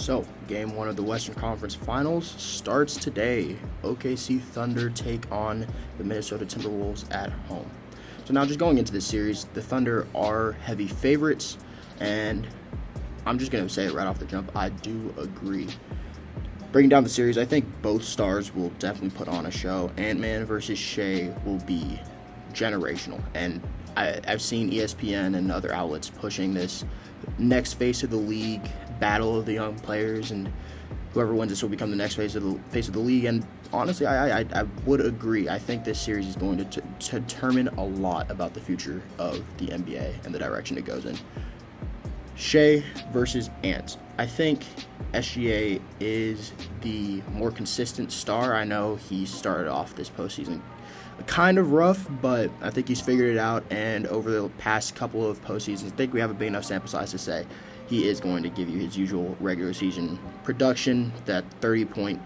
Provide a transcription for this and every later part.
So, game one of the Western Conference Finals starts today. OKC Thunder take on the Minnesota Timberwolves at home. So now just going into this series, the Thunder are heavy favorites, and I'm just going to say it right off the jump, I do agree. Breaking down the series, I think both stars will definitely put on a show. Ant-Man versus Shai will be generational, and I've seen ESPN and other outlets pushing this next face of the league, battle of the young players, and whoever wins this will become the next face of the league. And honestly, I would agree. I think this series is going to determine a lot about the future of the NBA and the direction it goes in. Shai versus Ant. I think SGA is the more consistent star. I know he started off this postseason kind of rough, but I think he's figured it out, and over the past couple of postseasons, I think we have a big enough sample size to say he is going to give you his usual regular season production, that 30-point,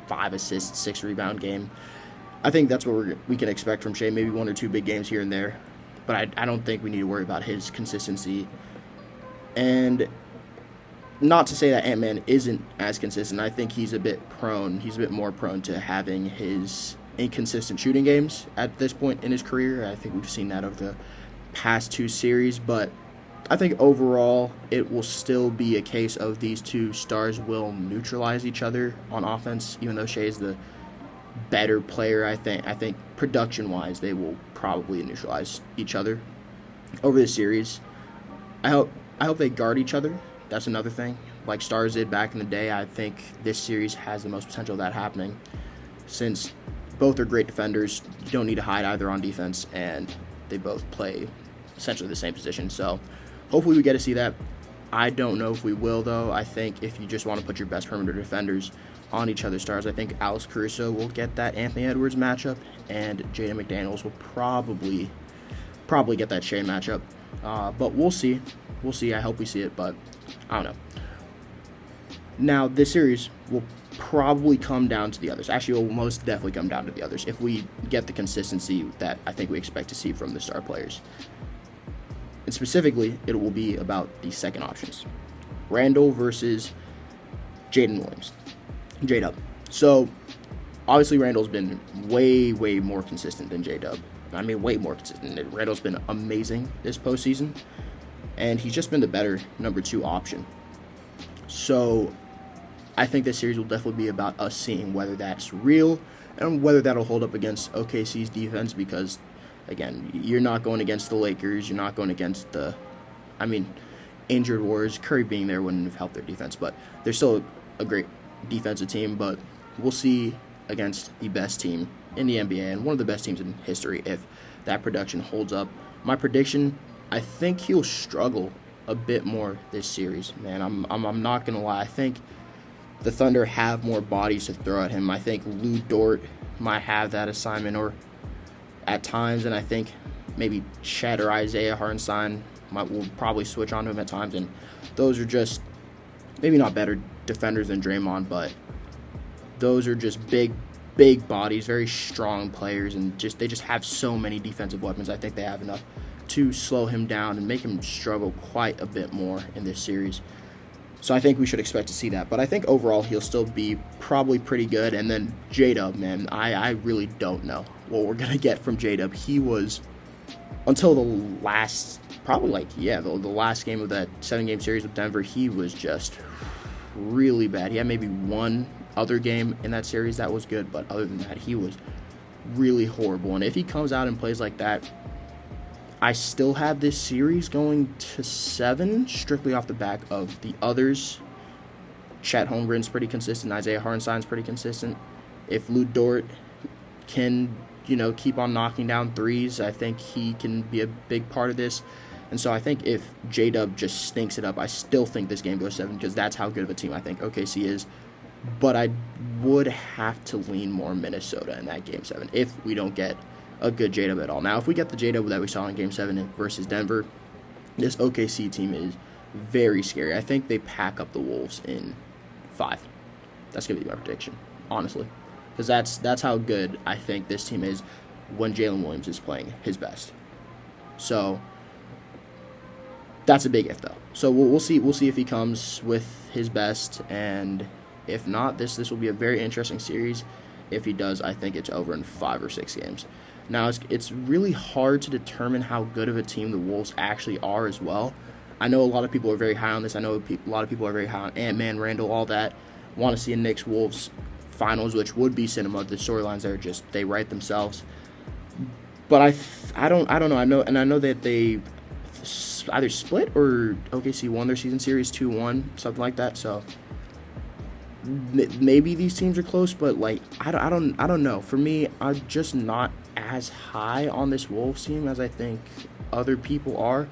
5 assists, 6 rebound game. I think that's what we can expect from Shai, maybe 1 or 2 big games here and there, but I don't think we need to worry about his consistency. And not to say that Ant-Man isn't as consistent. I think he's a bit more prone to having his inconsistent shooting games at this point in his career. I think we've seen that over the past 2 series, but I think overall it will still be a case of these two stars will neutralize each other on offense, even though Shai is the better player. I think production-wise they will probably neutralize each other over the series. I hope they guard each other. That's another thing. Like stars did back in the day, I think this series has the most potential of that happening, since both are great defenders. You don't need to hide either on defense, and they both play essentially the same position. So hopefully we get to see that. I don't know if we will, though. I think if you just want to put your best perimeter defenders on each other's stars, I think Alex Caruso will get that Anthony Edwards matchup, and Jaden McDaniels will probably get that Shai matchup. But we'll see. We'll see. I hope we see it, but I don't know. Now, this series will probably come down to the others. Actually, it will most definitely come down to the others if we get the consistency that I think we expect to see from the star players. And specifically, it will be about the second options. Randall versus Jaden Williams. J-Dub. So, obviously, Randall's been way, way more consistent than J-Dub. I mean, way more consistent. Randall's been amazing this postseason, and he's just been the better number 2 option. So I think this series will definitely be about us seeing whether that's real and whether that'll hold up against OKC's defense, because, again, you're not going against the Lakers. You're not going against injured Warriors. Curry being there wouldn't have helped their defense, but they're still a great defensive team. But we'll see against the best team in the NBA and one of the best teams in history if that production holds up. My prediction, I think he'll struggle a bit more this series, man. I'm not gonna lie. I think the Thunder have more bodies to throw at him. I think Lou Dort might have that assignment, or at times, and I think maybe Chet or Isaiah Hartenstein will probably switch on to him at times, and those are just maybe not better defenders than Draymond, but those are just big bodies, very strong players, and they just have so many defensive weapons. I think they have enough to slow him down and make him struggle quite a bit more in this series. So I think we should expect to see that. But I think overall he'll still be probably pretty good. And then J-Dub, man, I really don't know what we're going to get from J-Dub. He was, until the last, the last game of that 7-game series with Denver, he was just really bad. He had maybe one other game in that series that was good, but other than that, he was really horrible. And if he comes out and plays like that, I still have this series going to 7, strictly off the back of the others. Chet Holmgren's pretty consistent. Isaiah Hartenstein's pretty consistent. If Lou Dort can, keep on knocking down threes, I think he can be a big part of this. And so I think if J-Dub just stinks it up, I still think this game goes 7, because that's how good of a team I think OKC is. But I would have to lean more Minnesota in that game 7 if we don't get a good J-Dub at all. Now, if we get the J-Dub that we saw in Game 7 versus Denver, this OKC team is very scary. I think they pack up the Wolves in 5. That's going to be my prediction, honestly, because that's how good I think this team is when Jalen Williams is playing his best. So That's a big if, though. So we'll see. We'll see if he comes with his best, and if not, this will be a very interesting series. If he does, I think it's over in 5 or 6 games. Now, it's really hard to determine how good of a team the Wolves actually are as well. I know a lot of people are very high on this. I know a lot of people are very high on Ant-Man, Randall, all that. Want to see a Knicks-Wolves finals, which would be cinema. The storylines there they write themselves. But I don't know. I know that they either split or OKC won their season series 2-1, something like that. So maybe these teams are close, but like I don't know. For me, I'm just not as high on this Wolves team as I think other people are.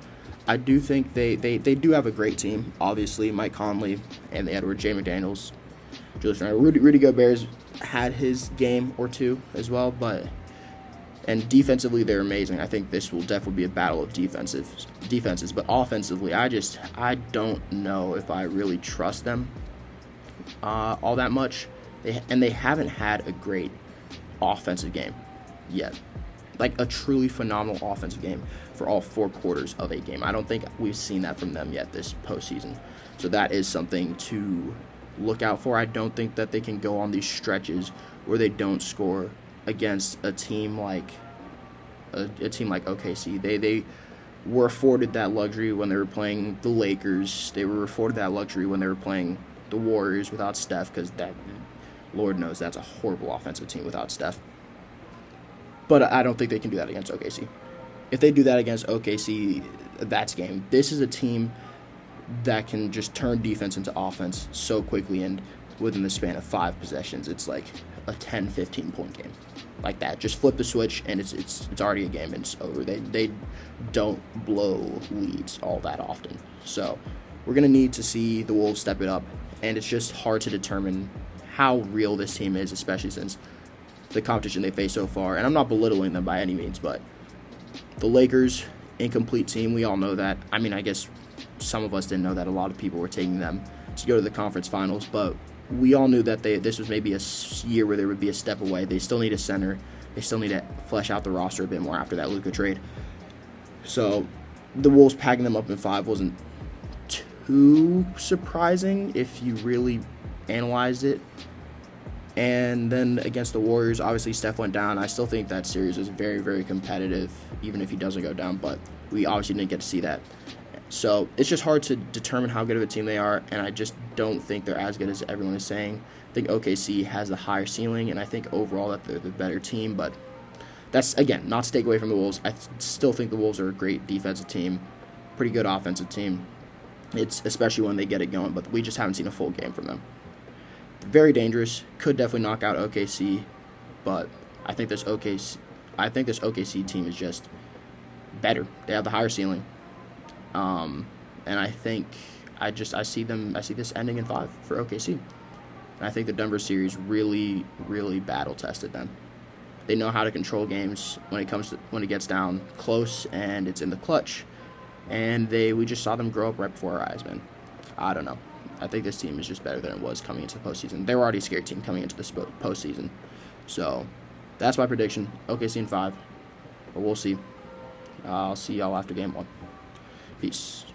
I do think they do have a great team. Obviously, Mike Conley and the Edward J. McDaniels, Julius Randle, Rudy Gobert's had his game or two as well, and defensively they're amazing. I think this will definitely be a battle of defenses, but offensively, I don't know if I really trust them all that much. They haven't had a great offensive game yet. Like a truly phenomenal offensive game for all 4 quarters of a game. I don't think we've seen that from them yet this postseason. So that is something to look out for. I don't think that they can go on these stretches where they don't score against a team like OKC. They were afforded that luxury when they were playing the Lakers. They were afforded that luxury when they were playing the Warriors without Steph, because that, Lord knows, that's a horrible offensive team without Steph. But I don't think they can do that against OKC. If they do that against OKC, that's game. This is a team that can just turn defense into offense so quickly, and within the span of 5 possessions, it's like a 10, 15-point game. Like that. Just flip the switch, and it's already a game, and it's over. They don't blow leads all that often. So we're going to need to see the Wolves step it up, and it's just hard to determine how real this team is, especially since the competition they face so far. And I'm not belittling them by any means, but the Lakers, incomplete team, we all know that. I mean, I guess some of us didn't know that. A lot of people were taking them to go to the conference finals, but we all knew that this was maybe a year where there would be a step away. They still need a center. They still need to flesh out the roster a bit more after that Luka trade. So the Wolves packing them up in 5 wasn't too surprising if you really analyzed it. And then against the Warriors, obviously Steph went down. I still think that series is very, very competitive, even if he doesn't go down, but we obviously didn't get to see that. So it's just hard to determine how good of a team they are, and I just don't think they're as good as everyone is saying. I think OKC has a higher ceiling, and I think overall that they're the better team, but that's, again, not to take away from the Wolves. I still think the Wolves are a great defensive team, pretty good offensive team. It's especially when they get it going, but we just haven't seen a full game from them. Very dangerous, could definitely knock out OKC, but I think this OKC team is just better. They have the higher ceiling. And I think I see this ending in 5 for OKC. And I think the Denver series really, really battle tested them. They know how to control games when it gets down close and it's in the clutch. And we just saw them grow up right before our eyes, man. I don't know. I think this team is just better than it was coming into the postseason. They were already a scared team coming into this postseason. So that's my prediction. OKC in 5. But we'll see. I'll see y'all after game 1. Peace.